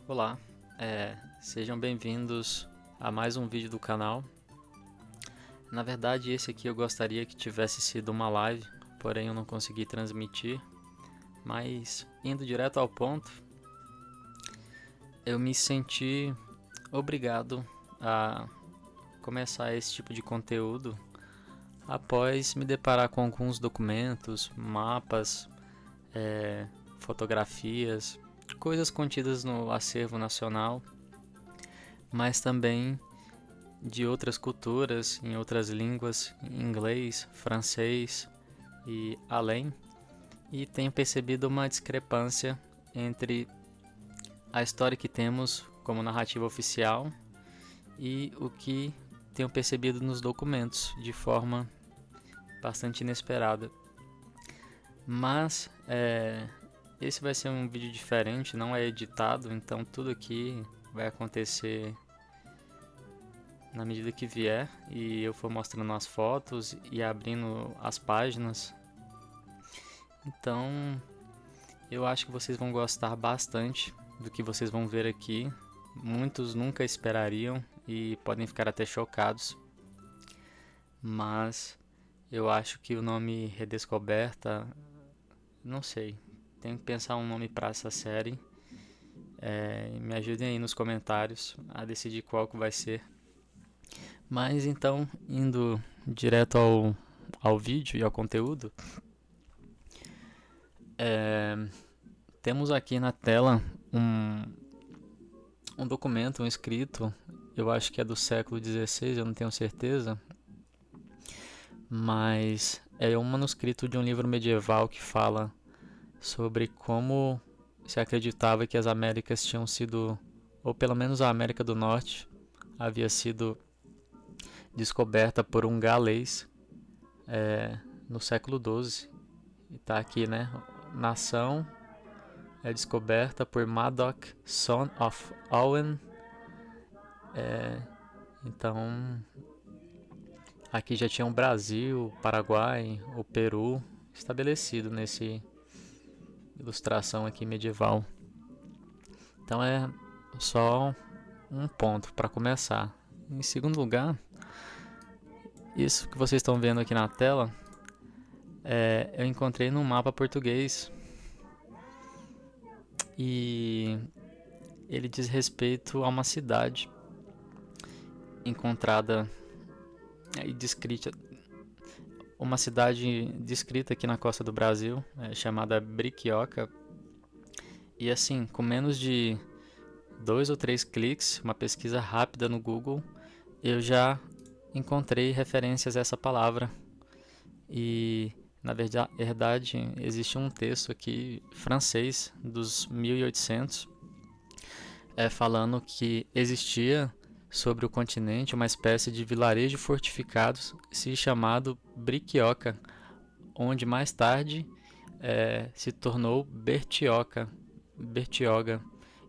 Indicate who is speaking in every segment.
Speaker 1: Olá, sejam bem-vindos a mais um vídeo do canal. Na verdade, esse aqui eu gostaria que tivesse sido uma live, porém eu não consegui transmitir. Mas, indo direto ao ponto, eu me senti obrigado a começar esse tipo de conteúdo após me deparar com alguns documentos, mapas, fotografias, coisas contidas no acervo nacional, mas também de outras culturas, em outras línguas, inglês, francês e além, e tenho percebido uma discrepância entre a história que temos como narrativa oficial e o que tenho percebido nos documentos de forma bastante inesperada. Mas esse vai ser um vídeo diferente, não é editado, então tudo aqui vai acontecer na medida que vier e eu for mostrando as fotos e abrindo as páginas. Então eu acho que vocês vão gostar bastante do que vocês vão ver aqui. Muitos nunca esperariam e podem ficar até chocados, mas eu acho que o nome Redescoberta, não sei, tenho que pensar um nome para essa série. Me ajudem aí nos comentários a decidir qual que vai ser. Mas então, indo direto ao vídeo e ao conteúdo, temos aqui na tela um documento, um escrito, eu acho que é do século XVI, eu não tenho certeza, mas é um manuscrito de um livro medieval que fala sobre como se acreditava que as Américas tinham sido, ou pelo menos a América do Norte, havia sido descoberta por um galês no século XII. E está aqui, né? Nação é descoberta por Madoc, son of Owen. Então, aqui já tinha o Brasil, o Paraguai, o Peru estabelecido nesse ilustração aqui medieval. Então é só um ponto para começar. Em segundo lugar, isso que vocês estão vendo aqui na tela, eu encontrei num mapa português e ele diz respeito a uma cidade encontrada e descrita, uma cidade descrita aqui na costa do Brasil, chamada Briquioca. E assim, com menos de 2 ou 3 cliques, uma pesquisa rápida no Google, eu já encontrei referências a essa palavra. E na verdade existe um texto aqui francês dos 1800 falando que existia sobre o continente uma espécie de vilarejo fortificado se chamado Briquioca, onde mais tarde se tornou Bertioga,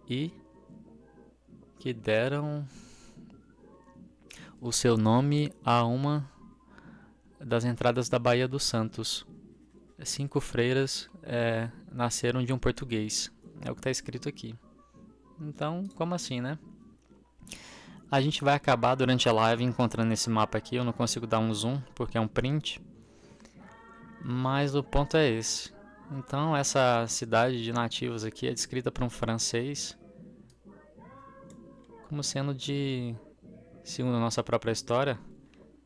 Speaker 1: e que deram o seu nome a uma das entradas da Baía dos Santos. 5 freiras nasceram de um português, é o que está escrito aqui. Então, como assim, né? A gente vai acabar durante a live encontrando esse mapa aqui. Eu não consigo dar um zoom porque é um print, mas o ponto é esse. Então, essa cidade de nativos aqui é descrita por um francês como sendo de, segundo a nossa própria história,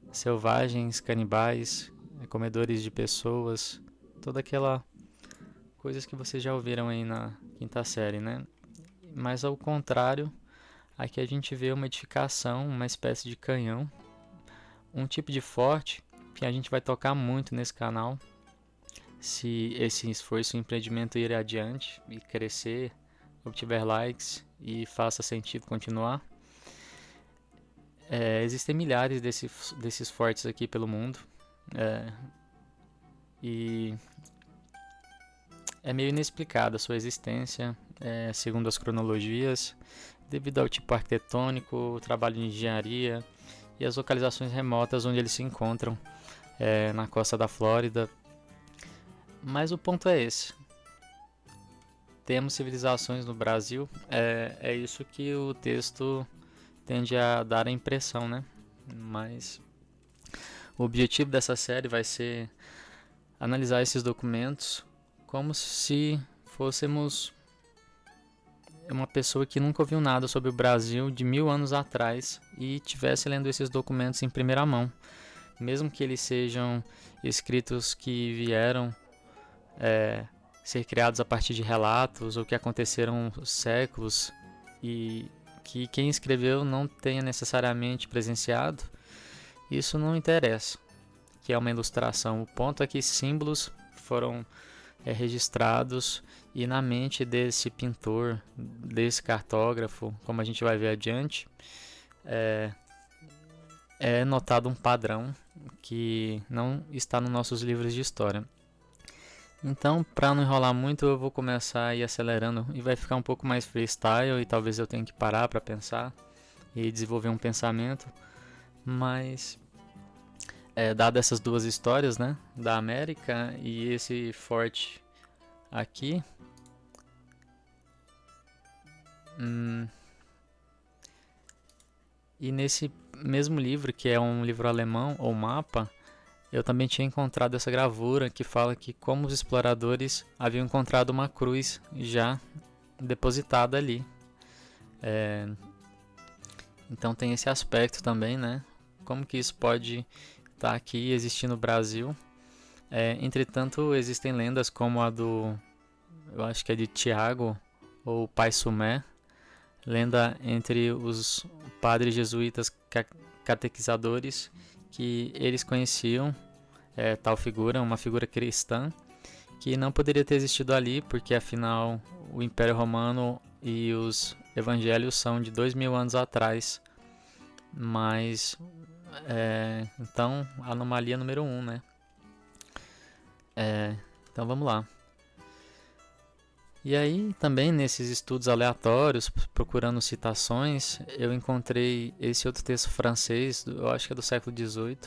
Speaker 1: selvagens, canibais, comedores de pessoas, toda aquela coisas que vocês já ouviram aí na quinta série, né? Mas ao contrário, aqui a gente vê uma edificação, uma espécie de canhão, um tipo de forte que a gente vai tocar muito nesse canal, se esse esforço e empreendimento ir adiante e crescer, obtiver likes e faça sentido continuar. Existem milhares desses fortes aqui pelo mundo, e é meio inexplicada a sua existência, segundo as cronologias, devido ao tipo arquitetônico, o trabalho de engenharia e as localizações remotas onde eles se encontram, na costa da Flórida. Mas o ponto é esse. temos civilizações no Brasil. É isso que o texto tende a dar a impressão, né? Mas o objetivo dessa série vai ser analisar esses documentos como se fôssemos uma pessoa que nunca ouviu nada sobre o Brasil de 1000 anos atrás e estivesse lendo esses documentos em primeira mão. Mesmo que eles sejam escritos que vieram ser criados a partir de relatos ou que aconteceram séculos e que quem escreveu não tenha necessariamente presenciado, isso não interessa, que é uma ilustração. O ponto é que símbolos foram registrados e na mente desse pintor, desse cartógrafo, como a gente vai ver adiante, é notado um padrão que não está nos nossos livros de história. Então, para não enrolar muito, eu vou começar a ir acelerando e vai ficar um pouco mais freestyle e talvez eu tenha que parar para pensar e desenvolver um pensamento. Mas, dado essas duas histórias, né, da América e esse forte aqui, e nesse mesmo livro, que é um livro alemão, ou mapa, eu também tinha encontrado essa gravura que fala que como os exploradores haviam encontrado uma cruz já depositada ali. Então tem esse aspecto também, né? Como que isso pode estar aqui existir no Brasil? Entretanto, existem lendas como a do, eu acho que é de Tiago, ou Pai Sumé, lenda entre os padres jesuítas catequizadores, que eles conheciam tal figura, uma figura cristã, que não poderia ter existido ali, porque afinal o Império Romano e os evangelhos são de 2000 anos atrás. Mas, então, anomalia número 1, né? Então vamos lá. E aí, também nesses estudos aleatórios, procurando citações, eu encontrei esse outro texto francês, eu acho que é do século XVIII,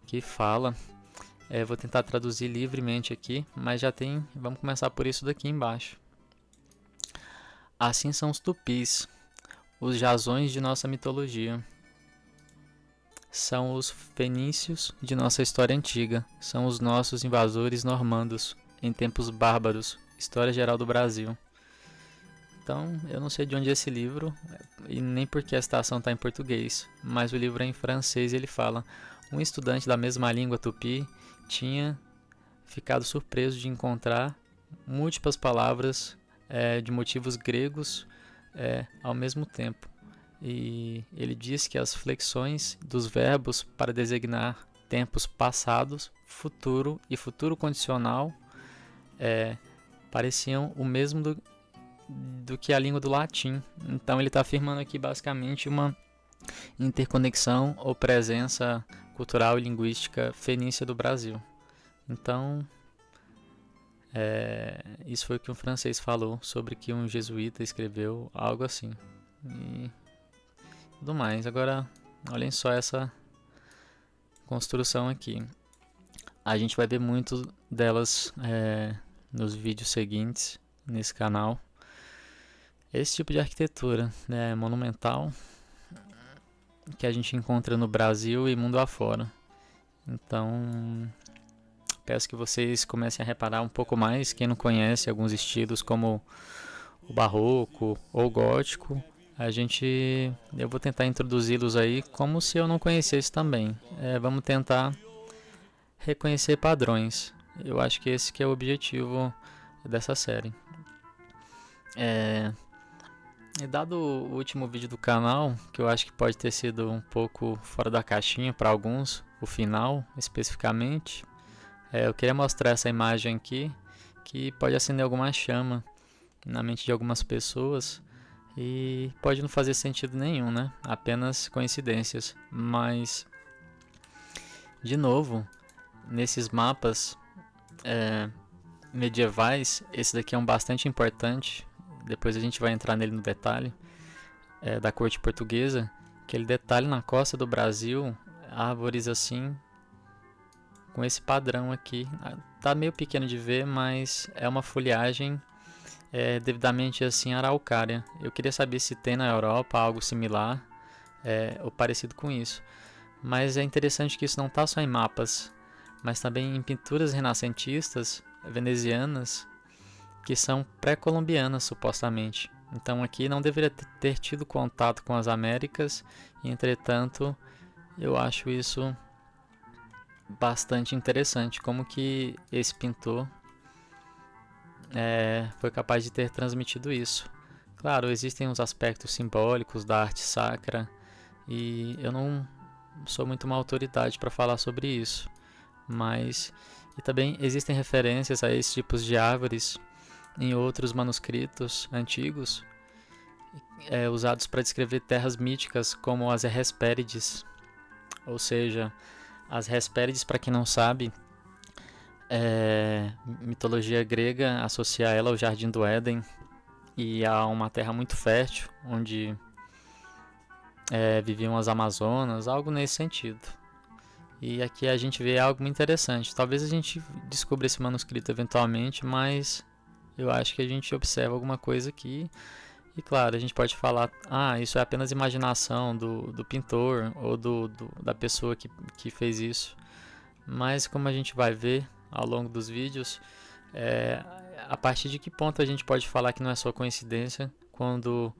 Speaker 1: que fala, vou tentar traduzir livremente aqui, mas já tem, vamos começar por isso daqui embaixo. Assim são os tupis, os jasões de nossa mitologia. São os fenícios de nossa história antiga, são os nossos invasores normandos, em tempos bárbaros, História Geral do Brasil. Então, eu não sei de onde é esse livro, e nem porque a citação está em português, mas o livro é em francês e ele fala: um estudante da mesma língua tupi tinha ficado surpreso de encontrar múltiplas palavras de motivos gregos ao mesmo tempo. E ele diz que as flexões dos verbos para designar tempos passados, futuro e futuro condicional pareciam o mesmo do que a língua do latim. Então ele está afirmando aqui basicamente uma interconexão ou presença cultural e linguística fenícia do Brasil. Então, isso foi o que um francês falou sobre que um jesuíta escreveu, algo assim. E tudo mais. Agora, olhem só essa construção aqui. A gente vai ver muito delas nos vídeos seguintes nesse canal. Esse tipo de arquitetura monumental que a gente encontra no Brasil e mundo afora. Então, peço que vocês comecem a reparar um pouco mais, quem não conhece alguns estilos como o barroco ou o gótico, eu vou tentar introduzi-los aí como se eu não conhecesse também. Vamos tentar reconhecer padrões. Eu acho que esse que é o objetivo dessa série. E dado o último vídeo do canal, que eu acho que pode ter sido um pouco fora da caixinha para alguns, o final especificamente, eu queria mostrar essa imagem aqui, que pode acender alguma chama na mente de algumas pessoas e pode não fazer sentido nenhum, né? Apenas coincidências. Mas, de novo, nesses mapas medievais, esse daqui é um bastante importante. Depois a gente vai entrar nele no detalhe, da corte portuguesa, que ele detalha na costa do Brasil árvores assim, com esse padrão aqui. Tá meio pequeno de ver, mas é uma folhagem devidamente assim araucária. Eu queria saber se tem na Europa algo similar ou parecido com isso. Mas é interessante que isso não está só em mapas, mas também em pinturas renascentistas venezianas que são pré-colombianas supostamente. Então aqui não deveria ter tido contato com as Américas, e, entretanto eu acho isso bastante interessante, como que esse pintor foi capaz de ter transmitido isso. Claro, existem os aspectos simbólicos da arte sacra e eu não sou muito uma autoridade para falar sobre isso, mas e também existem referências a esses tipos de árvores em outros manuscritos antigos usados para descrever terras míticas como as Hespérides, ou seja, as Hespérides, para quem não sabe, mitologia grega associa ela ao Jardim do Éden e a uma terra muito fértil, onde viviam as Amazonas, algo nesse sentido. E aqui a gente vê algo muito interessante. Talvez a gente descubra esse manuscrito eventualmente, mas eu acho que a gente observa alguma coisa aqui. E claro, a gente pode falar, isso é apenas imaginação do pintor ou da pessoa que fez isso. Mas como a gente vai ver ao longo dos vídeos, a partir de que ponto a gente pode falar que não é só coincidência quando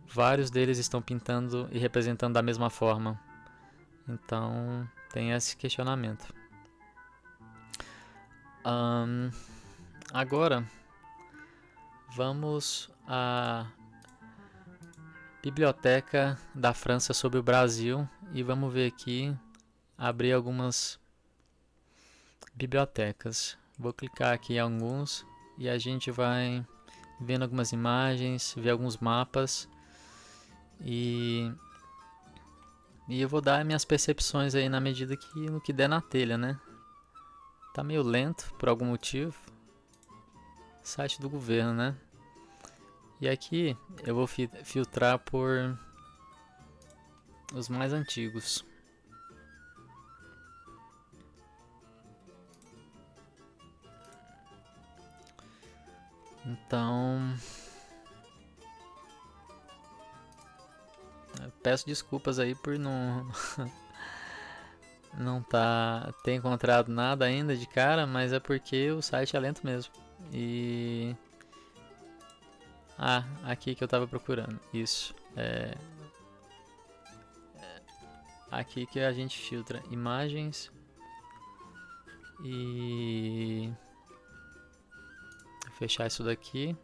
Speaker 1: vários deles estão pintando e representando da mesma forma. Então tem esse questionamento. Agora vamos à Biblioteca da França sobre o Brasil e vamos ver aqui, abrir algumas bibliotecas. Vou clicar aqui em alguns e a gente vai vendo algumas imagens, ver alguns mapas e eu vou dar minhas percepções aí na medida que no que der na telha, né? Tá meio lento por algum motivo. Site do governo, né? E aqui eu vou filtrar por os mais antigos. Então, peço desculpas aí por não ter encontrado nada ainda de cara, mas é porque o site é lento mesmo. E aqui que eu tava procurando. Isso. Aqui que a gente filtra imagens e fechar isso daqui.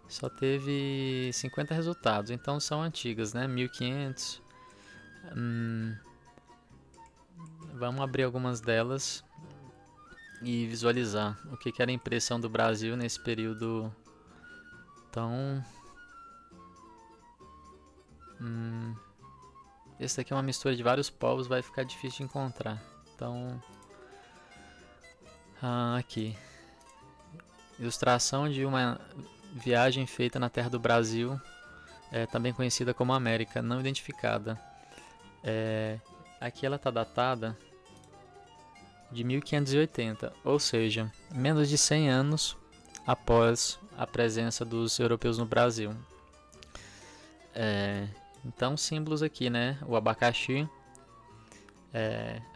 Speaker 1: Só teve 50 resultados, então são antigas, né? 1500. Vamos abrir algumas delas e visualizar o que era a impressão do Brasil nesse período tão... Esse daqui é uma mistura de vários povos, vai ficar difícil de encontrar. Então, aqui. Ilustração de uma viagem feita na terra do Brasil, também conhecida como América, não identificada. Aqui ela está datada de 1580, ou seja, menos de 100 anos após a presença dos europeus no Brasil. Então, símbolos aqui, né? O abacaxi,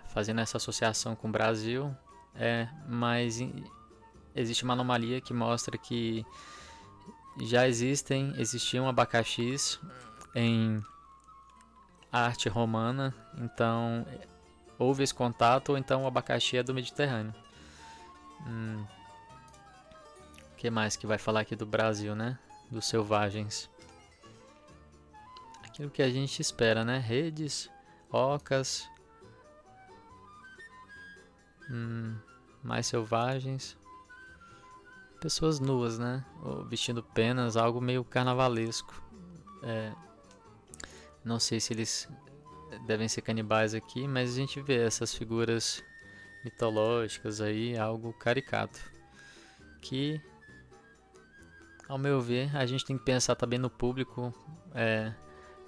Speaker 1: fazendo essa associação com o Brasil, mas existe uma anomalia que mostra que já existiam abacaxis em arte romana, então houve esse contato, ou então o abacaxi é do Mediterrâneo. O que mais que vai falar aqui do Brasil, né? Dos selvagens. Aquilo que a gente espera, né? Redes, ocas, mais selvagens. Pessoas nuas, né? Ou vestindo penas, algo meio carnavalesco. Não sei se eles devem ser canibais aqui, mas a gente vê essas figuras mitológicas aí, algo caricato. Que, ao meu ver, a gente tem que pensar também no público,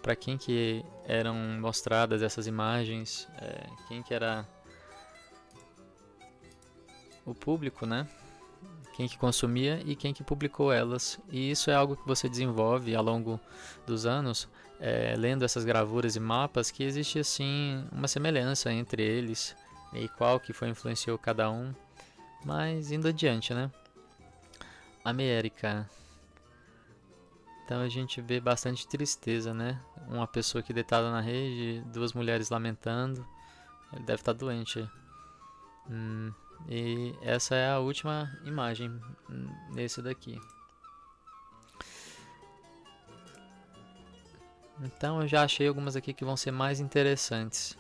Speaker 1: para quem que eram mostradas essas imagens, quem que era o público, né? quem que consumia e quem que publicou elas. E isso é algo que você desenvolve ao longo dos anos, lendo essas gravuras e mapas, que existe assim uma semelhança entre eles e qual que foi influenciou cada um. Mas indo adiante, né? América. Então a gente vê bastante tristeza, né? Uma pessoa aqui deitada na rede, duas mulheres lamentando. Ele deve estar doente. E essa é a última imagem nesse daqui. Então eu já achei algumas aqui que vão ser mais interessantes.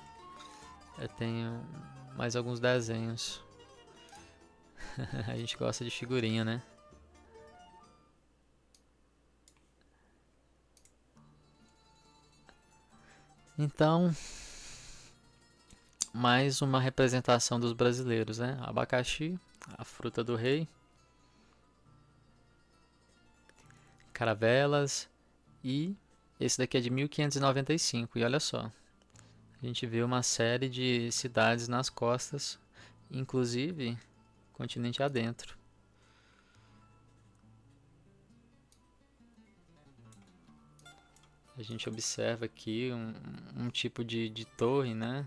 Speaker 1: Eu tenho mais alguns desenhos. A gente gosta de figurinha, né? Então, mais uma representação dos brasileiros, né? Abacaxi, a fruta do rei, caravelas e esse daqui é de 1595 e olha só, a gente vê uma série de cidades nas costas, inclusive continente adentro. A gente observa aqui um tipo de torre, né?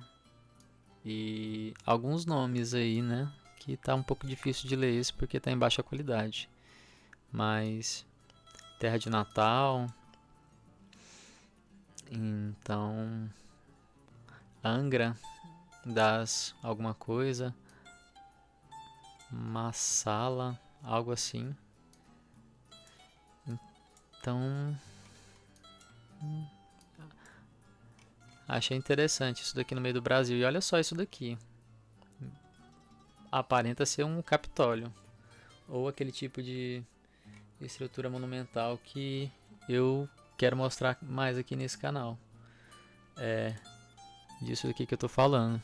Speaker 1: E alguns nomes aí, né? Que tá um pouco difícil de ler esse porque tá em baixa qualidade. Mas Terra de Natal. Então Angra das alguma coisa. Massala, algo assim. Então achei interessante isso daqui no meio do Brasil. E olha só isso daqui. Aparenta ser um Capitólio. Ou aquele tipo de estrutura monumental que eu quero mostrar mais aqui nesse canal. É disso aqui que eu tô falando.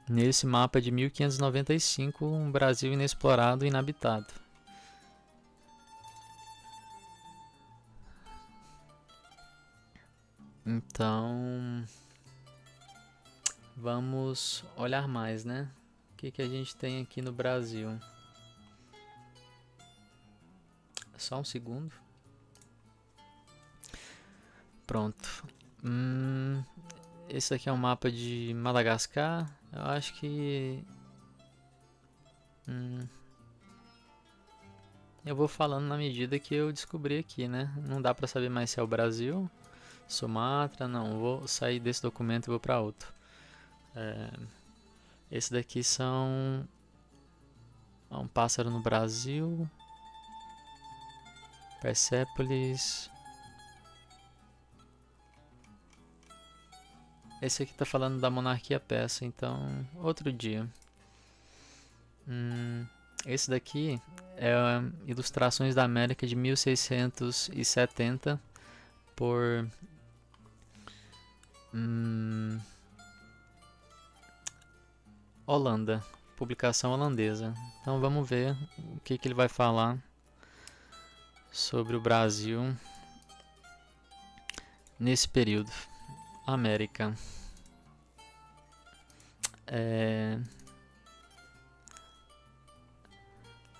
Speaker 1: Nesse mapa de 1595, um Brasil inexplorado e inabitado. Então, vamos olhar mais, né? O que a gente tem aqui no Brasil? Só um segundo. Pronto. Esse aqui é um mapa de Madagascar. Eu acho que... eu vou falando na medida que eu descobri aqui, né? Não dá pra saber mais se é o Brasil, Sumatra, não. Vou sair desse documento e vou pra outro. Esse daqui são... um pássaro no Brasil. Persépolis. Esse aqui tá falando da monarquia persa, então outro dia. Esse daqui é Ilustrações da América de 1670 por Holanda, publicação holandesa. Então vamos ver o que ele vai falar sobre o Brasil nesse período. América.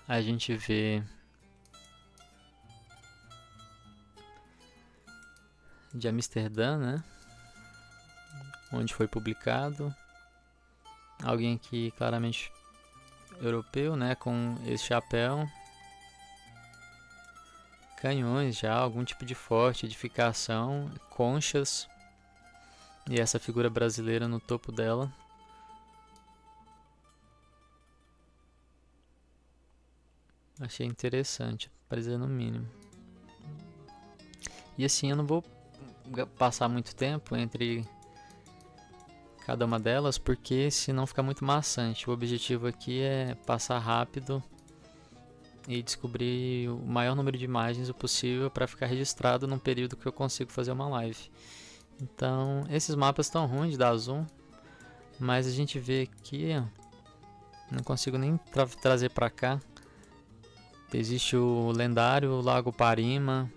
Speaker 1: A gente vê de Amsterdã, né? Onde foi publicado. Alguém aqui claramente europeu, né? Com esse chapéu. Canhões já, algum tipo de forte, edificação, conchas. E essa figura brasileira no topo dela. Achei interessante, para dizer no mínimo. E assim, eu não vou passar muito tempo entre cada uma delas, porque senão fica muito maçante. O objetivo aqui é passar rápido e descobrir o maior número de imagens possível para ficar registrado num período que eu consigo fazer uma live. Então, esses mapas estão ruins de dar zoom, mas a gente vê aqui, ó, não consigo nem trazer para cá. Existe o lendário Lago Parima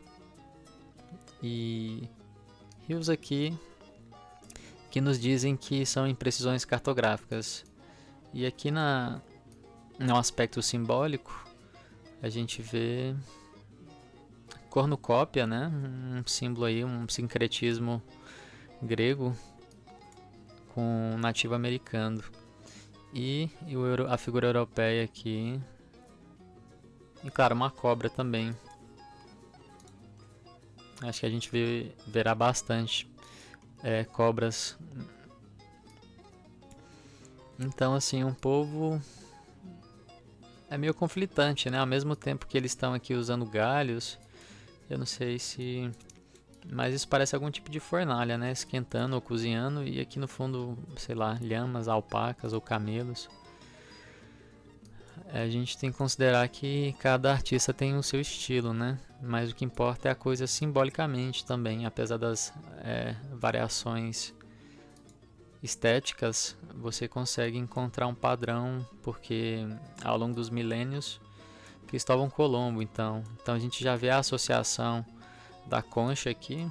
Speaker 1: e rios aqui que nos dizem que são imprecisões cartográficas. E aqui no aspecto simbólico, a gente vê cornucópia, né? Um símbolo aí, um sincretismo grego com nativo americano. E a figura europeia aqui. E claro, uma cobra também. Acho que a gente verá bastante cobras. Então, assim, um povo é meio conflitante, né? Ao mesmo tempo que eles estão aqui usando galhos, eu não sei se... Mas isso parece algum tipo de fornalha, né? Esquentando ou cozinhando. E aqui no fundo, sei lá, lhamas, alpacas ou camelos. A gente tem que considerar que cada artista tem o seu estilo, né? Mas o que importa é a coisa simbolicamente também. Apesar das variações estéticas, você consegue encontrar um padrão, porque ao longo dos milênios, Cristóvão Colombo, então a gente já vê a associação da concha aqui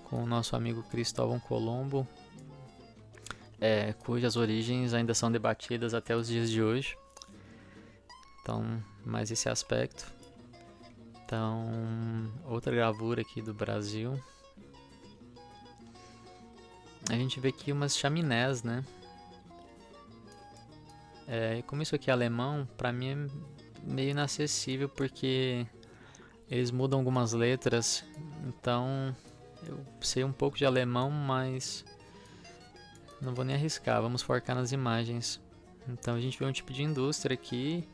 Speaker 1: com o nosso amigo Cristóvão Colombo, cujas origens ainda são debatidas até os dias de hoje. Então, mais esse aspecto. Então, outra gravura aqui do Brasil. A gente vê aqui umas chaminés, né? Como isso aqui é alemão, pra mim é meio inacessível, porque eles mudam algumas letras. Então, eu sei um pouco de alemão, mas não vou nem arriscar, vamos focar nas imagens. Então a gente vê um tipo de indústria aqui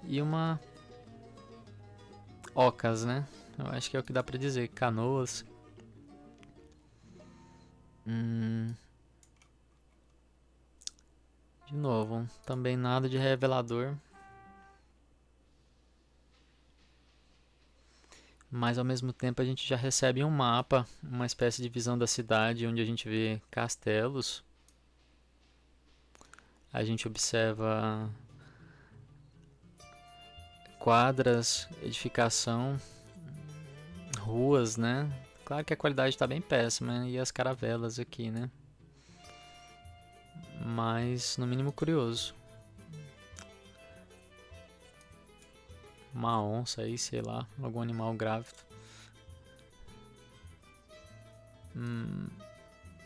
Speaker 1: e uma ocas, né? Eu acho que é o que dá pra dizer, canoas. De novo, também nada de revelador. Mas ao mesmo tempo a gente já recebe um mapa, uma espécie de visão da cidade, onde a gente vê castelos. A gente observa quadras, edificação, ruas, né? Claro que a qualidade está bem péssima, e as caravelas aqui, né? Mas no mínimo curioso. Uma onça aí, sei lá, algum animal grávido.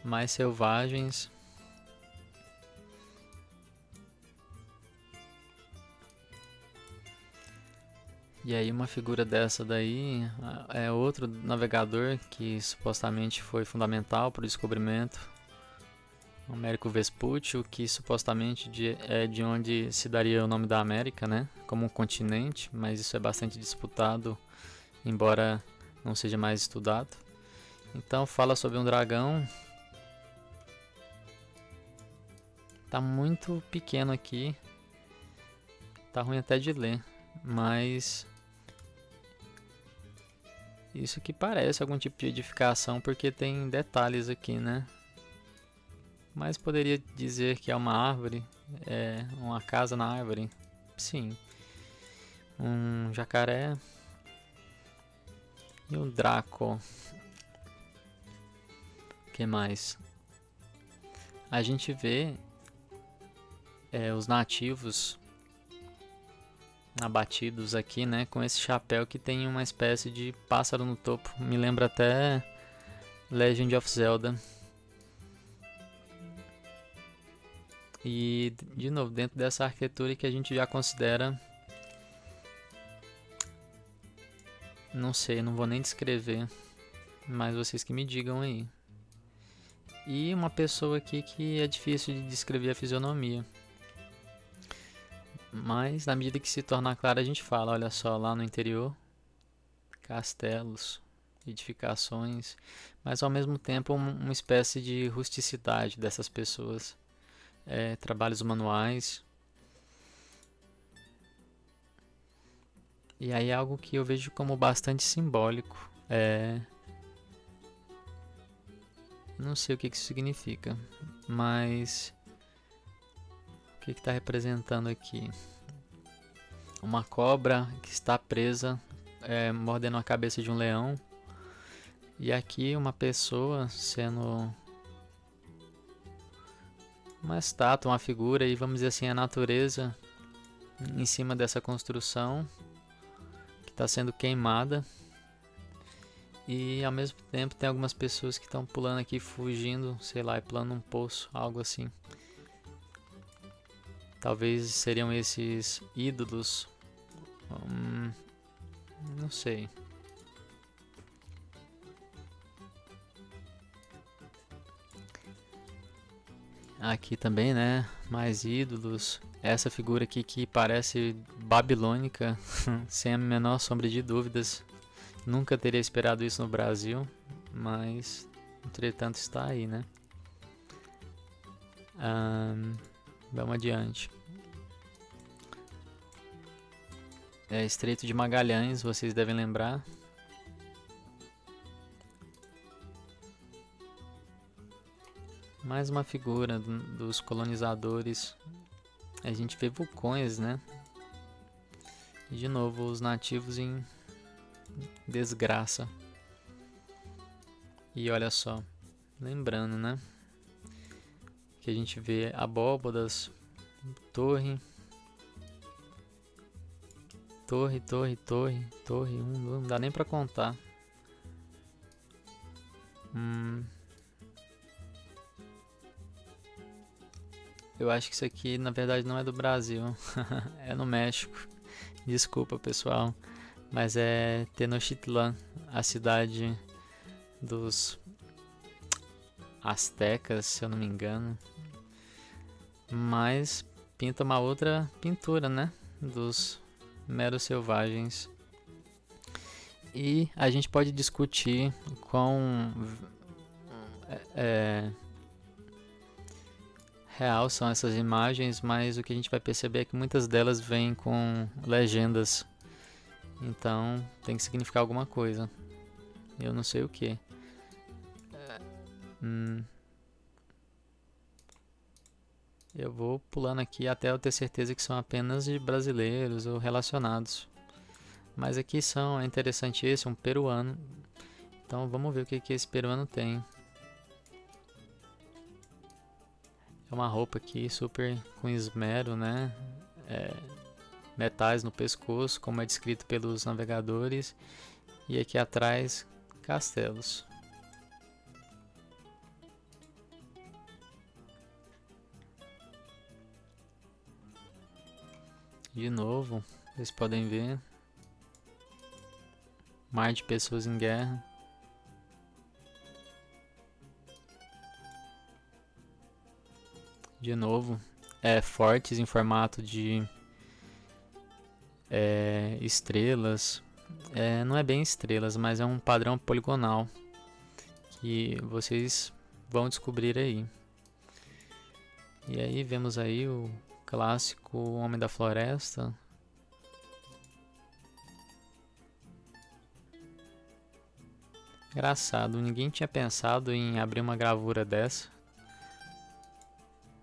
Speaker 1: Mais selvagens. E aí uma figura dessa daí é outro navegador que supostamente foi fundamental para o descobrimento, Américo Vespucci, que supostamente é de onde se daria o nome da América, né? Como um continente, mas isso é bastante disputado, embora não seja mais estudado. Então fala sobre um dragão. Tá muito pequeno aqui, tá ruim até de ler, mas isso que parece algum tipo de edificação, porque tem detalhes aqui, né? Mas poderia dizer que é uma árvore, uma casa na árvore. Sim. Um jacaré e um draco. O que mais? A gente vê os nativos abatidos aqui, né? Com esse chapéu que tem uma espécie de pássaro no topo. Me lembra até Legend of Zelda. E, de novo, dentro dessa arquitetura que a gente já considera... Não sei, não vou nem descrever. Mas vocês que me digam aí. E uma pessoa aqui que é difícil de descrever a fisionomia. Mas, na medida que se tornar claro, a gente fala. Olha só, lá no interior, castelos, edificações. Mas, ao mesmo tempo, uma espécie de rusticidade dessas pessoas. Trabalhos manuais. E aí algo que eu vejo como bastante simbólico. Não sei o que isso significa, mas o que está representando aqui? Uma cobra que está presa, mordendo a cabeça de um leão. E aqui uma pessoa sendo uma estátua, uma figura, e vamos dizer assim, a natureza em cima dessa construção que está sendo queimada. E ao mesmo tempo tem algumas pessoas que estão pulando aqui, fugindo, sei lá, e pulando um poço, algo assim. Talvez seriam esses ídolos. Não sei. Aqui também, né? Mais ídolos. Essa figura aqui que parece babilônica, sem a menor sombra de dúvidas. Nunca teria esperado isso no Brasil, mas entretanto está aí, né? Vamos adiante. Estreito de Magalhães, vocês devem lembrar. Mais uma figura dos colonizadores. A gente vê vulcões, né? E de novo, os nativos em desgraça. E olha só, lembrando, né? Que a gente vê abóbodas, torre, não dá nem pra contar. Eu acho que isso aqui na verdade não é do Brasil, é no México. Desculpa, pessoal, mas é Tenochtitlan, a cidade dos astecas, se eu não me engano. Mas pinta uma outra pintura, né? Dos meros selvagens. E a gente pode discutir quão real são essas imagens, mas o que a gente vai perceber é que muitas delas vêm com legendas. Então tem que significar alguma coisa. Eu não sei o que. Eu vou pulando aqui até eu ter certeza que são apenas de brasileiros ou relacionados. Mas aqui é interessante esse, um peruano. Então vamos ver o que esse peruano tem. É uma roupa aqui super com esmero, né? Metais no pescoço, como é descrito pelos navegadores. E aqui atrás, castelos. De novo, vocês podem ver. Mar de pessoas em guerra. De novo, fortes em formato de estrelas. Não é bem estrelas, mas é um padrão poligonal que vocês vão descobrir aí. E aí vemos aí o clássico Homem da Floresta. Engraçado, ninguém tinha pensado em abrir uma gravura dessa.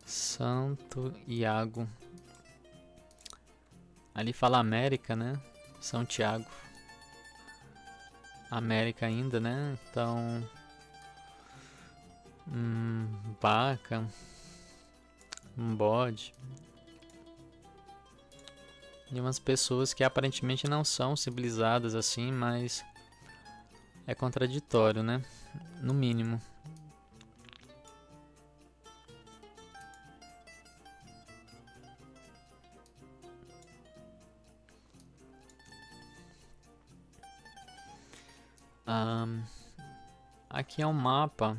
Speaker 1: Santo Iago. Ali fala América, né? São Tiago. América ainda, né? Então... vaca. Um bode. E umas pessoas que aparentemente não são civilizadas assim, mas... é contraditório, né? No mínimo. Aqui é um mapa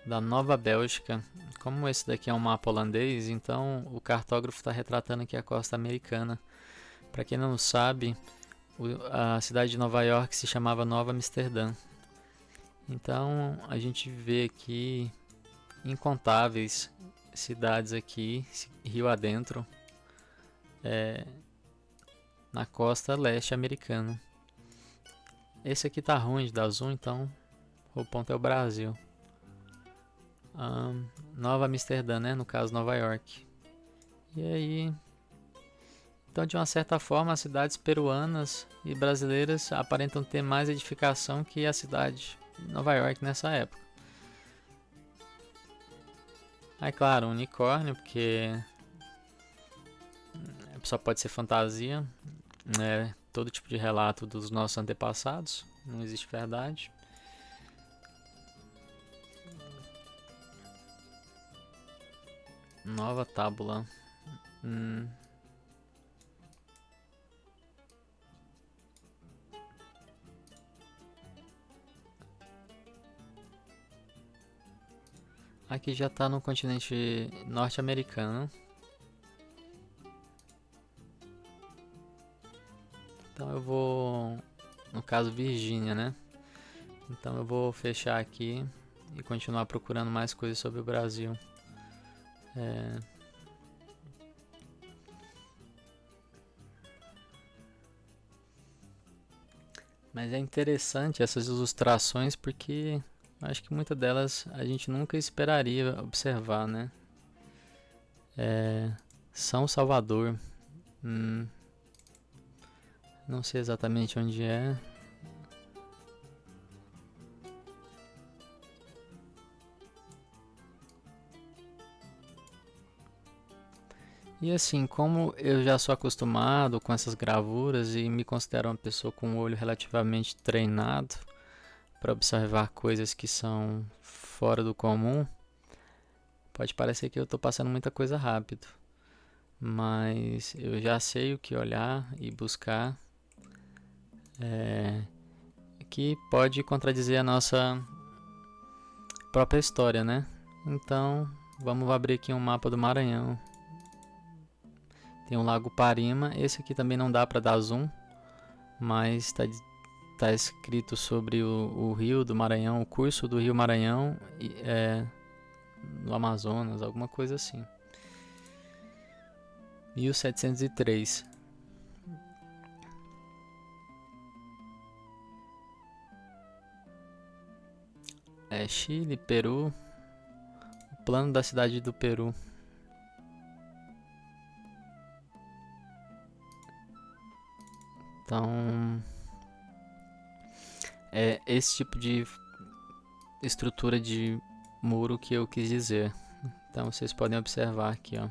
Speaker 1: da Nova Bélgica. Como esse daqui é um mapa holandês, então o cartógrafo está retratando aqui a costa americana. Para quem não sabe, a cidade de Nova York se chamava Nova Amsterdã. Então a gente vê aqui incontáveis cidades aqui, rio adentro, na costa leste americana. Esse aqui tá ruim de dar zoom, então o ponto é o Brasil. Nova Amsterdã, né? No caso Nova York. E aí... então, de uma certa forma, as cidades peruanas e brasileiras aparentam ter mais edificação que a cidade de Nova York nessa época. Aí, claro, unicórnio, porque só pode ser fantasia, né? Todo tipo de relato dos nossos antepassados, não existe verdade. Nova tábula. Aqui já está no continente norte-americano. Então eu vou, no caso, Virgínia, né? Então eu vou fechar aqui e continuar procurando mais coisas sobre o Brasil. Mas é interessante essas ilustrações porque acho que muitas delas a gente nunca esperaria observar, né? São Salvador. Não sei exatamente onde é. E assim, como eu já sou acostumado com essas gravuras e me considero uma pessoa com o olho relativamente treinado para observar coisas que são fora do comum, pode parecer que eu estou passando muita coisa rápido, mas eu já sei o que olhar e buscar, que pode contradizer a nossa própria história, né? Então, vamos abrir aqui um mapa do Maranhão. Tem o Lago Parima. Esse aqui também não dá para dar zoom, mas tá escrito sobre o rio do Maranhão, o curso do rio Maranhão no Amazonas, alguma coisa assim. 1703. Chile, Peru. O plano da cidade do Peru. Então, é esse tipo de estrutura de muro que eu quis dizer. Então vocês podem observar aqui, ó.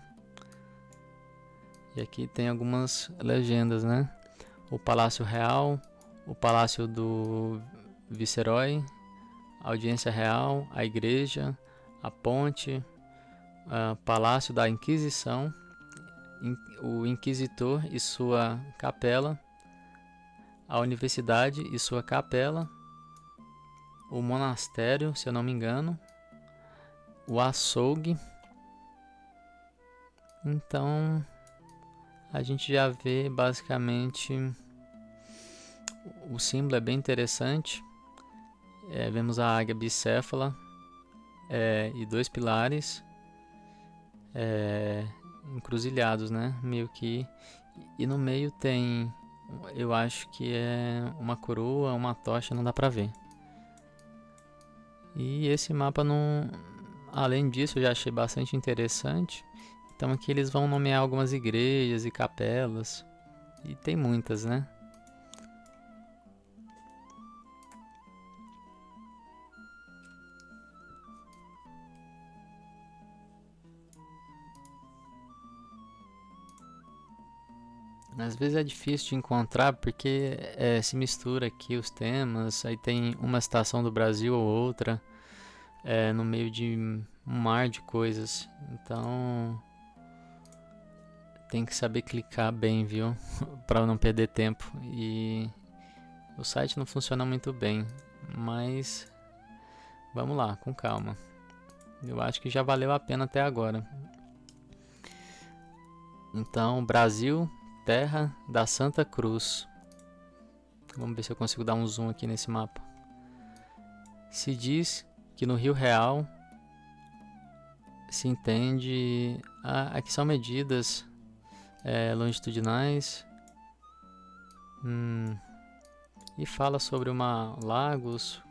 Speaker 1: E aqui tem algumas legendas, né? O Palácio Real, o Palácio do Viceroy, a Audiência Real, a Igreja, a Ponte, o Palácio da Inquisição, o Inquisitor e sua capela, a Universidade e sua capela, o monastério, se eu não me engano, o açougue. Então a gente já vê basicamente o símbolo é bem interessante. Vemos a águia bicéfala e dois pilares encruzilhados, né? Meio que, e no meio tem, eu acho que é uma coroa, uma tocha, não dá pra ver. E esse mapa não, além disso, eu já achei bastante interessante. Então aqui eles vão nomear algumas igrejas e capelas. E tem muitas, né? Às vezes é difícil de encontrar porque se mistura aqui os temas. Aí tem uma estação do Brasil ou outra no meio de um mar de coisas. Então tem que saber clicar bem, viu? Para não perder tempo. E o site não funciona muito bem, mas vamos lá, com calma. Eu acho que já valeu a pena até agora. Então, Brasil, terra da Santa Cruz. Vamos ver se eu consigo dar um zoom aqui nesse mapa. Se diz que no Rio Real se entende... aqui são medidas longitudinais. E fala sobre uma lagos.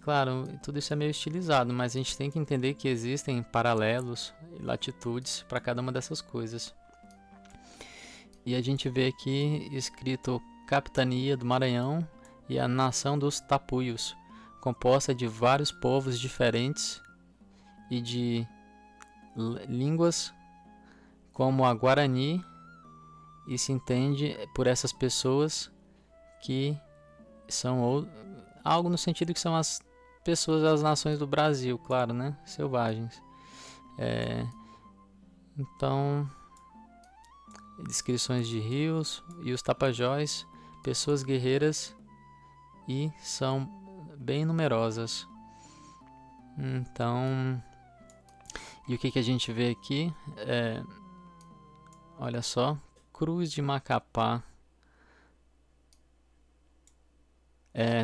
Speaker 1: Claro, tudo isso é meio estilizado, mas a gente tem que entender que existem paralelos e latitudes para cada uma dessas coisas. E a gente vê aqui escrito Capitania do Maranhão e a Nação dos Tapuios, composta de vários povos diferentes e de línguas como a Guarani, e se entende por essas pessoas que são algo no sentido que são as pessoas das nações do Brasil, claro, né? Selvagens. Então, descrições de rios e os Tapajóis, pessoas guerreiras e são bem numerosas. Então, e o que a gente vê aqui? Olha só, Cruz de Macapá.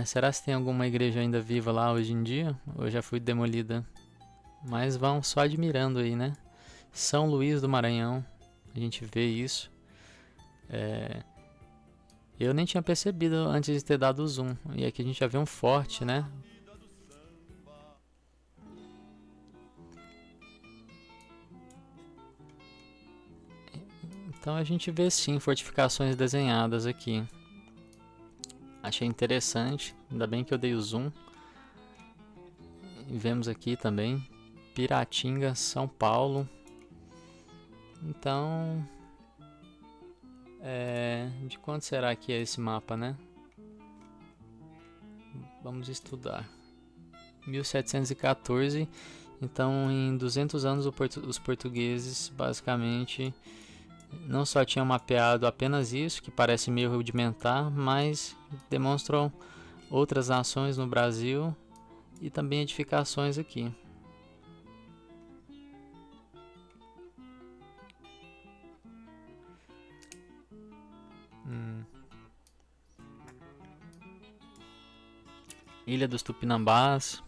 Speaker 1: Será que tem alguma igreja ainda viva lá hoje em dia? Ou já foi demolida? Mas vão só admirando aí, né? São Luís do Maranhão, a gente vê isso. Eu nem tinha percebido antes de ter dado o zoom. E aqui a gente já vê um forte, né? Então a gente vê sim fortificações desenhadas aqui. Achei interessante, ainda bem que eu dei o zoom. E vemos aqui também Piratinga, São Paulo. Então, de quanto será que é esse mapa, né? Vamos estudar. 1714. Então, em 200 anos, os portugueses basicamente não só tinham mapeado apenas isso, que parece meio rudimentar, mas demonstram outras nações no Brasil e também edificações aqui. Ilha dos Tupinambás.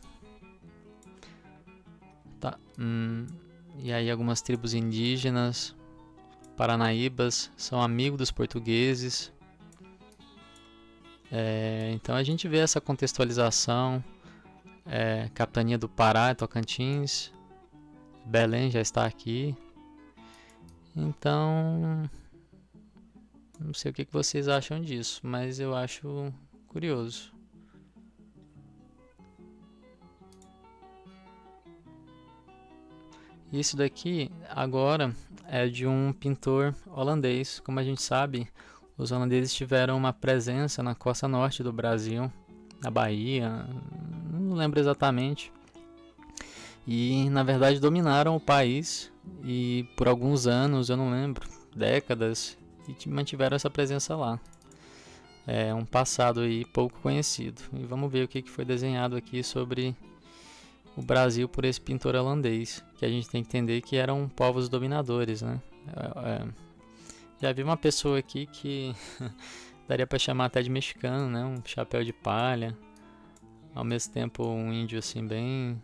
Speaker 1: Tá. E aí algumas tribos indígenas, paranaíbas, são amigos dos portugueses. Então a gente vê essa contextualização. Capitania do Pará, Tocantins. Belém já está aqui. Então, não sei o que vocês acham disso, mas eu acho curioso. Isso daqui agora é de um pintor holandês. Como a gente sabe, os holandeses tiveram uma presença na costa norte do Brasil, na Bahia, não lembro exatamente. E na verdade dominaram o país e por alguns anos, eu não lembro, décadas, e mantiveram essa presença lá. É um passado aí pouco conhecido. E vamos ver o que foi desenhado aqui sobre o Brasil por esse pintor holandês, que a gente tem que entender que eram povos dominadores, né? Já vi uma pessoa aqui que daria para chamar até de mexicano, né? Um chapéu de palha, ao mesmo tempo um índio assim bem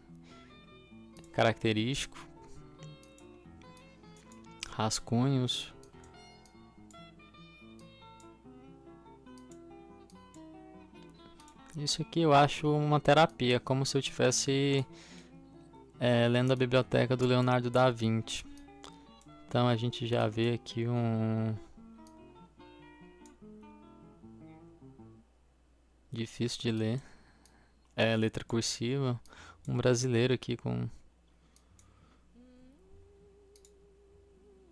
Speaker 1: característico, rascunhos. Isso aqui eu acho uma terapia, como se eu tivesse lendo a biblioteca do Leonardo da Vinci. Então a gente já vê aqui difícil de ler, letra cursiva, um brasileiro aqui com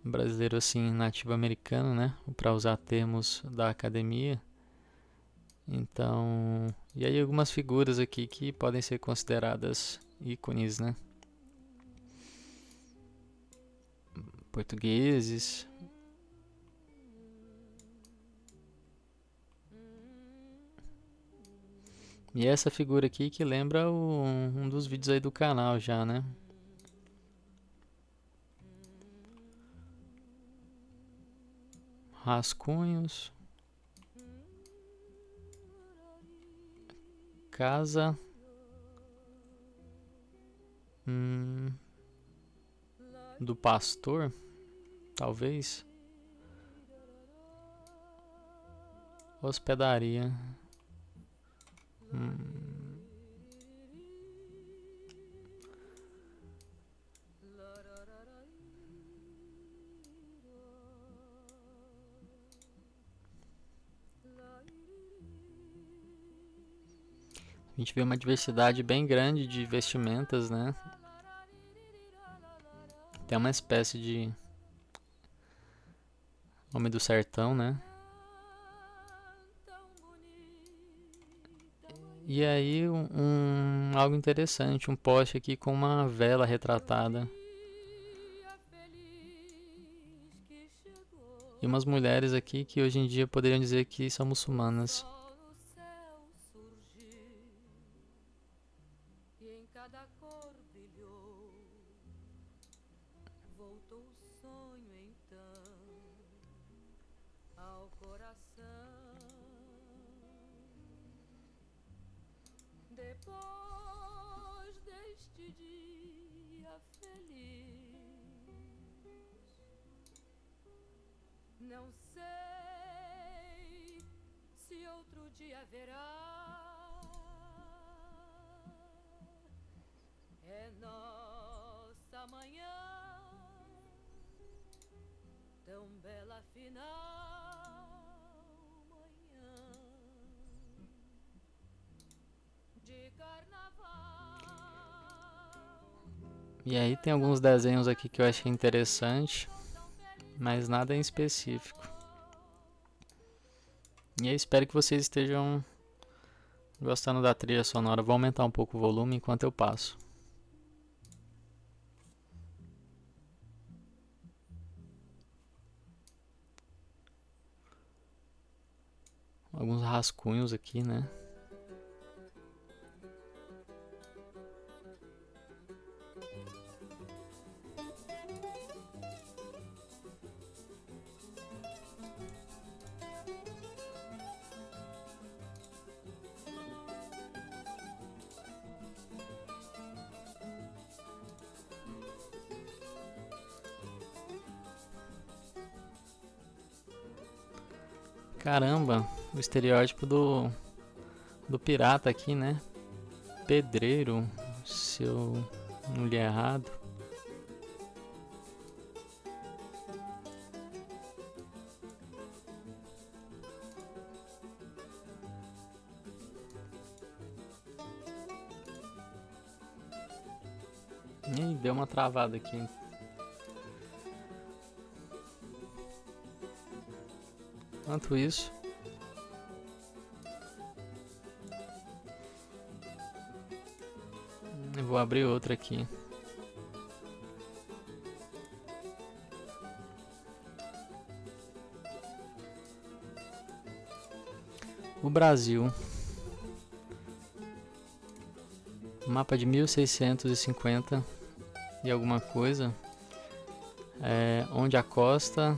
Speaker 1: um brasileiro assim nativo americano, né, para usar termos da academia. Então, e aí algumas figuras aqui que podem ser consideradas ícones, né? Portugueses. E essa figura aqui que lembra um dos vídeos aí do canal já, né? Rascunhos. Casa. Do pastor, talvez. Hospedaria. A gente vê uma diversidade bem grande de vestimentas, né? Tem uma espécie de homem do sertão, né? E aí algo interessante, um poste aqui com uma vela retratada. E umas mulheres aqui que hoje em dia poderiam dizer que são muçulmanas.
Speaker 2: Depois deste dia feliz, não sei se outro dia haverá. É nossa manhã, tão bela afinal, manhã de carnaval.
Speaker 1: E aí tem alguns desenhos aqui que eu achei interessante, mas nada em específico. E eu espero que vocês estejam gostando da trilha sonora. Vou aumentar um pouco o volume enquanto eu passo. Alguns rascunhos aqui, né? Caramba, o estereótipo do pirata aqui, né? Pedreiro, se eu não li errado. Ih, deu uma travada aqui. Enquanto isso, eu vou abrir outra aqui. O Brasil. Mapa de 1650 e alguma coisa. Onde a costa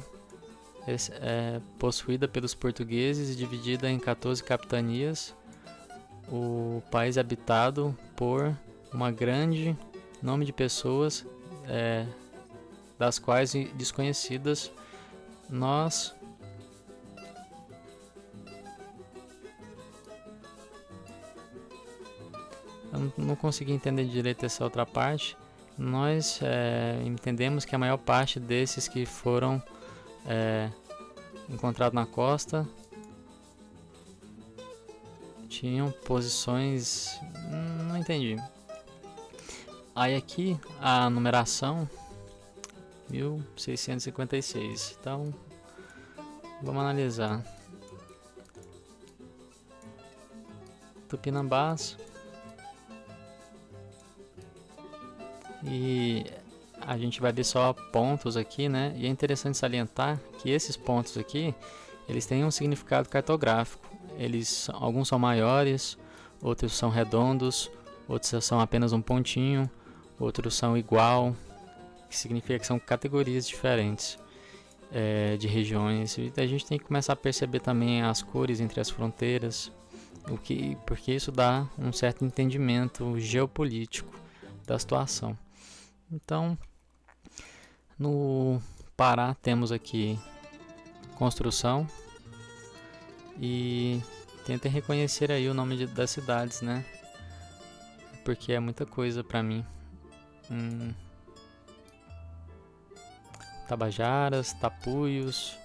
Speaker 1: é possuída pelos portugueses e dividida em 14 capitanias. O país é habitado por uma grande nome de pessoas, das quais desconhecidas nós eu não consegui entender direito essa outra parte. Nós entendemos que a maior parte desses que foram encontrados na costa tinham posições... não entendi. Aí aqui a numeração 1656. Então vamos analisar. Tupinambás. E a gente vai ver só pontos aqui, né? E é interessante salientar que esses pontos aqui, eles têm um significado cartográfico. Alguns são maiores, outros são redondos, outros são apenas um pontinho, outros são igual, que significa que são categorias diferentes de regiões. E a gente tem que começar a perceber também as cores entre as fronteiras, porque isso dá um certo entendimento geopolítico da situação. Então, no Pará temos aqui construção e tentem reconhecer aí o nome das cidades, né? Porque é muita coisa pra mim. Tabajaras, Tapuios,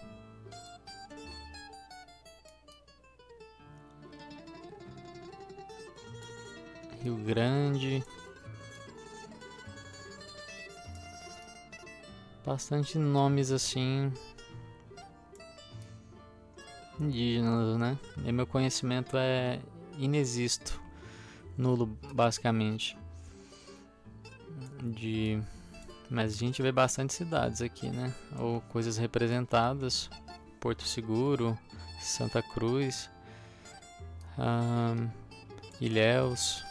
Speaker 1: Rio Grande, bastante nomes assim indígenas, né? E meu conhecimento é inexisto, nulo basicamente. Mas a gente vê bastante cidades aqui, né? Ou coisas representadas. Porto Seguro, Santa Cruz, Ilhéus.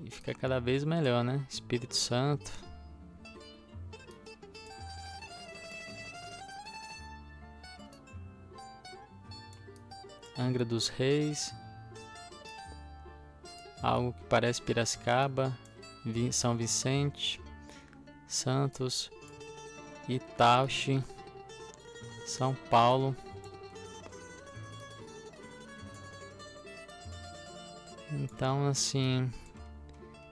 Speaker 1: E fica cada vez melhor, né? Espírito Santo. Angra dos Reis. Algo que parece Piracicaba. São Vicente. Santos. Itaúxi. São Paulo. Então, assim,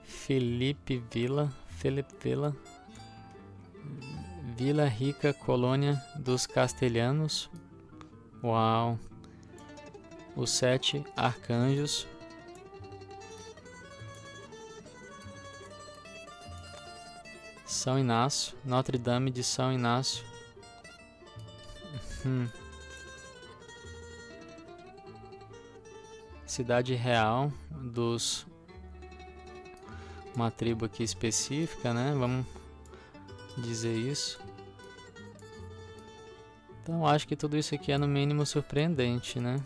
Speaker 1: Felipe Vila, Vila Rica, Colônia dos Castelhanos. Uau! Os 7 Arcanjos. São Inácio, Notre Dame de São Inácio. Cidade Real dos... Uma tribo aqui específica, né? Vamos dizer isso. Então acho que tudo isso aqui é no mínimo surpreendente, né?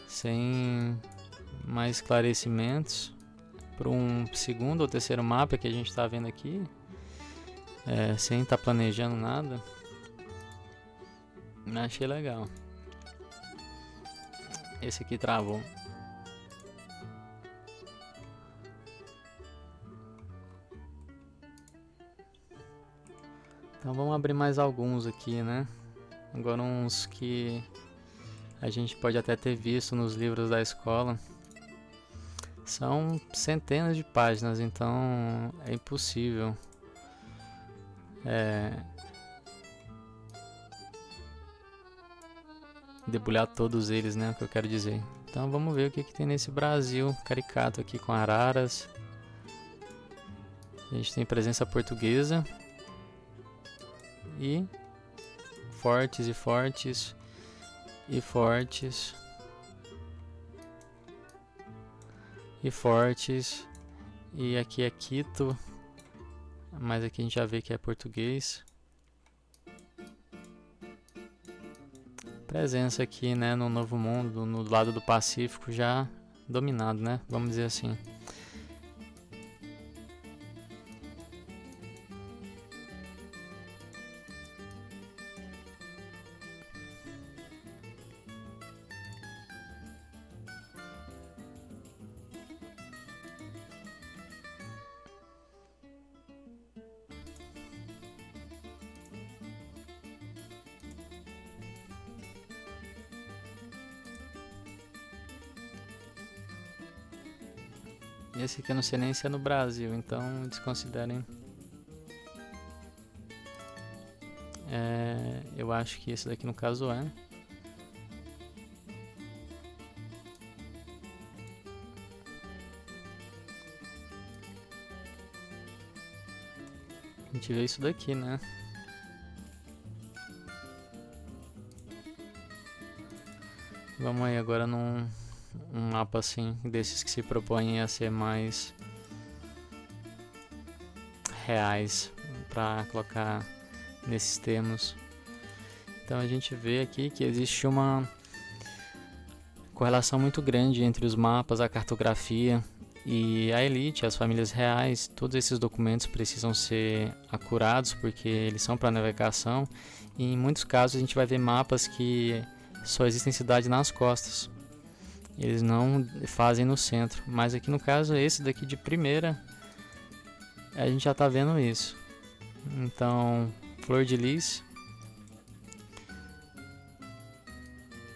Speaker 1: Sem mais esclarecimentos, para um segundo ou terceiro mapa que a gente está vendo aqui, sem estar planejando nada, achei legal. Esse aqui travou. Então vamos abrir mais alguns aqui, né? Agora uns que a gente pode até ter visto nos livros da escola. São centenas de páginas, então é impossível debulhar todos eles, né? O que eu quero dizer. Então vamos ver o que tem nesse Brasil caricato aqui com araras. A gente tem presença portuguesa. E fortes e fortes e fortes e fortes. E aqui é Quito, mas aqui a gente já vê que é português. Presença aqui, né, no Novo Mundo, no lado do Pacífico já dominado, né? Vamos dizer assim. Esse aqui eu não sei nem se é no Brasil, então desconsiderem. Eu acho que esse daqui no caso é. A gente vê isso daqui, né? Vamos aí agora num mapa assim, desses que se propõem a ser mais reais, para colocar nesses termos. Então a gente vê aqui que existe uma correlação muito grande entre os mapas, a cartografia e a elite, as famílias reais. Todos esses documentos precisam ser acurados porque eles são para navegação, e em muitos casos a gente vai ver mapas que só existem cidades nas costas. Eles não fazem no centro, mas aqui no caso esse daqui de primeira a gente já está vendo isso. Então, Flor de Lis.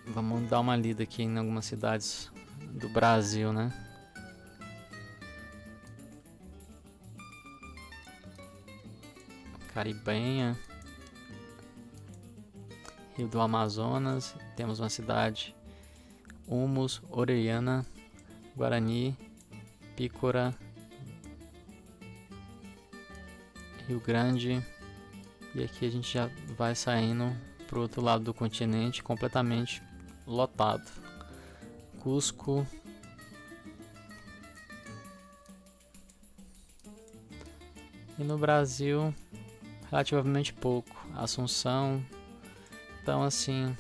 Speaker 1: Vamos dar uma lida aqui em algumas cidades do Brasil, né? Caribenha, Rio do Amazonas, temos uma cidade, Humus, Orellana, Guarani, Pícora, Rio Grande, e aqui a gente já vai saindo pro outro lado do continente, completamente lotado. Cusco. E no Brasil, relativamente pouco. Assunção. Então, assim,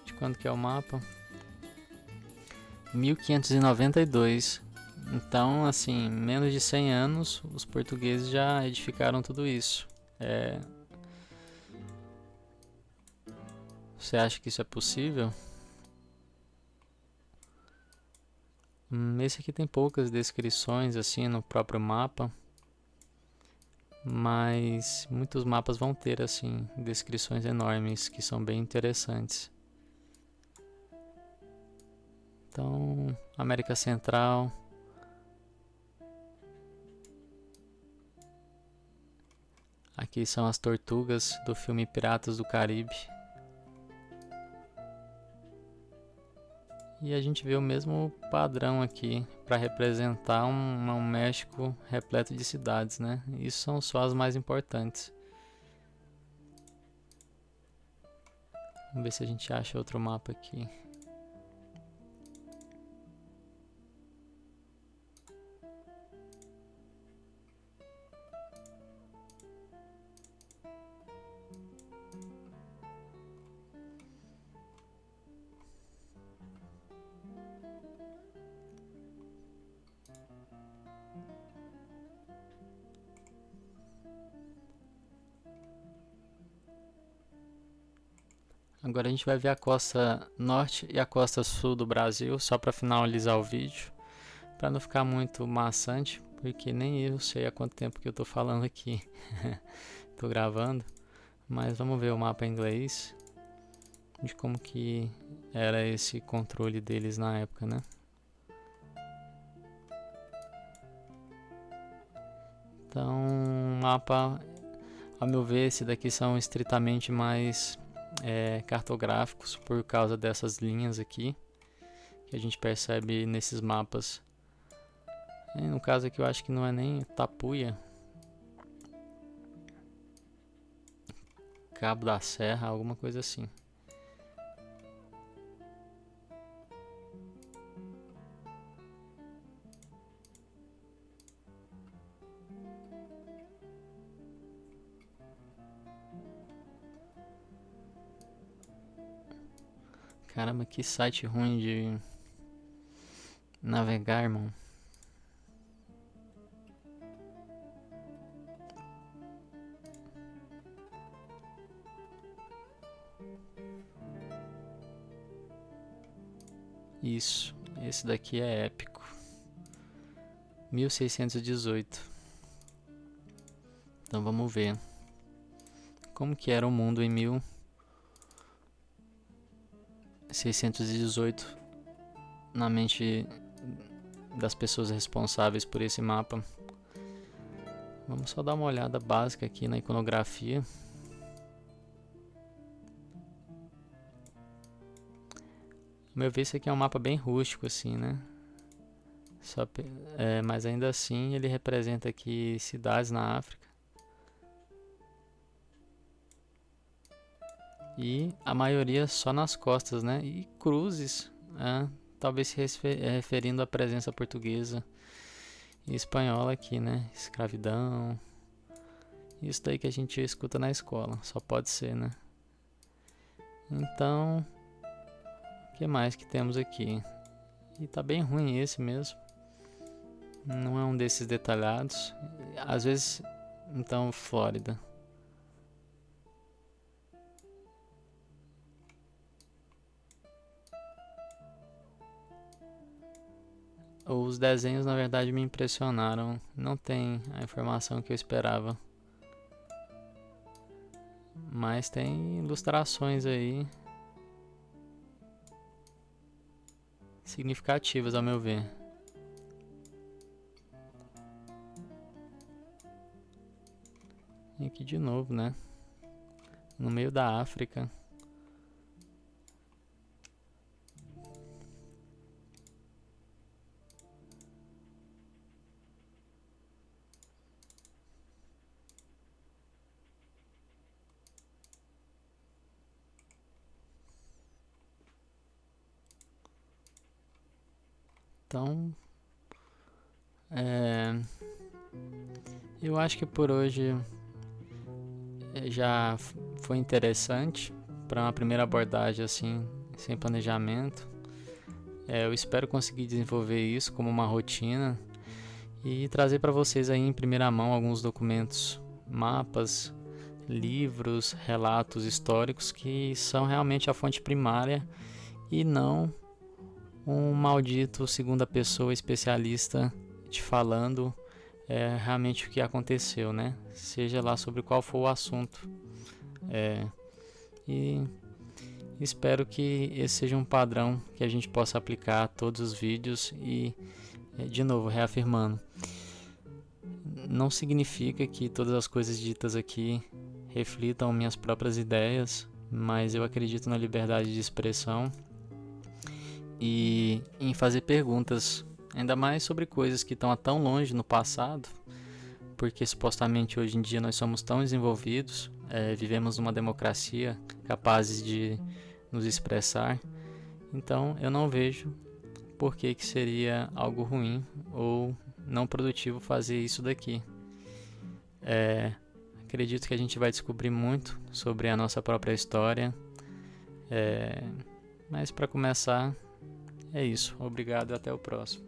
Speaker 1: de quando que é o mapa? 1592. Então, assim, menos de 100 anos, os portugueses já edificaram tudo isso. Você acha que isso é possível? Esse aqui tem poucas descrições, assim, no próprio mapa. Mas muitos mapas vão ter, assim, descrições enormes que são bem interessantes. Então, América Central. Aqui são as tortugas do filme Piratas do Caribe. E a gente vê o mesmo padrão aqui para representar um México repleto de cidades, né? Isso são só as mais importantes. Vamos ver se a gente acha outro mapa aqui. Agora a gente vai ver a costa norte e a costa sul do Brasil, só para finalizar o vídeo, para não ficar muito maçante, porque nem eu sei há quanto tempo que eu tô falando aqui. Tô gravando, mas vamos ver o mapa em inglês de como que era esse controle deles na época, né? Então, mapa, a meu ver, esse daqui são estritamente mais cartográficos por causa dessas linhas aqui que a gente percebe nesses mapas. E no caso aqui eu acho que não é nem Tapuia, Cabo da Serra, alguma coisa assim. Caramba, que site ruim de navegar, irmão. Isso, esse daqui é épico. 1618. Então vamos ver como que era o mundo em 1618 na mente das pessoas responsáveis por esse mapa. Vamos só dar uma olhada básica aqui na iconografia. Ao meu ver, esse aqui é um mapa bem rústico, assim, né? Mas ainda assim ele representa aqui cidades na África. E a maioria só nas costas, né? E cruzes, talvez se referindo à presença portuguesa e espanhola aqui, né? Escravidão. Isso daí que a gente escuta na escola, só pode ser, né? Então, o que mais que temos aqui? E tá bem ruim esse mesmo. Não é um desses detalhados. Às vezes, então, Flórida. Os desenhos, na verdade, me impressionaram. Não tem a informação que eu esperava. Mas tem ilustrações aí significativas, ao meu ver. E aqui de novo, né? No meio da África. Então, eu acho que por hoje já foi interessante para uma primeira abordagem assim, sem planejamento. Eu espero conseguir desenvolver isso como uma rotina e trazer para vocês aí em primeira mão alguns documentos, mapas, livros, relatos históricos que são realmente a fonte primária e não um maldito segunda pessoa especialista te falando realmente o que aconteceu, né? Seja lá sobre qual for o assunto. E espero que esse seja um padrão que a gente possa aplicar a todos os vídeos e, de novo, reafirmando, não significa que todas as coisas ditas aqui reflitam minhas próprias ideias, mas eu acredito na liberdade de expressão e em fazer perguntas, ainda mais sobre coisas que estão tão longe no passado, porque supostamente hoje em dia nós somos tão desenvolvidos, vivemos numa democracia capazes de nos expressar, então eu não vejo por que seria algo ruim ou não produtivo fazer isso daqui. Acredito que a gente vai descobrir muito sobre a nossa própria história, mas para começar é isso. Obrigado e até o próximo.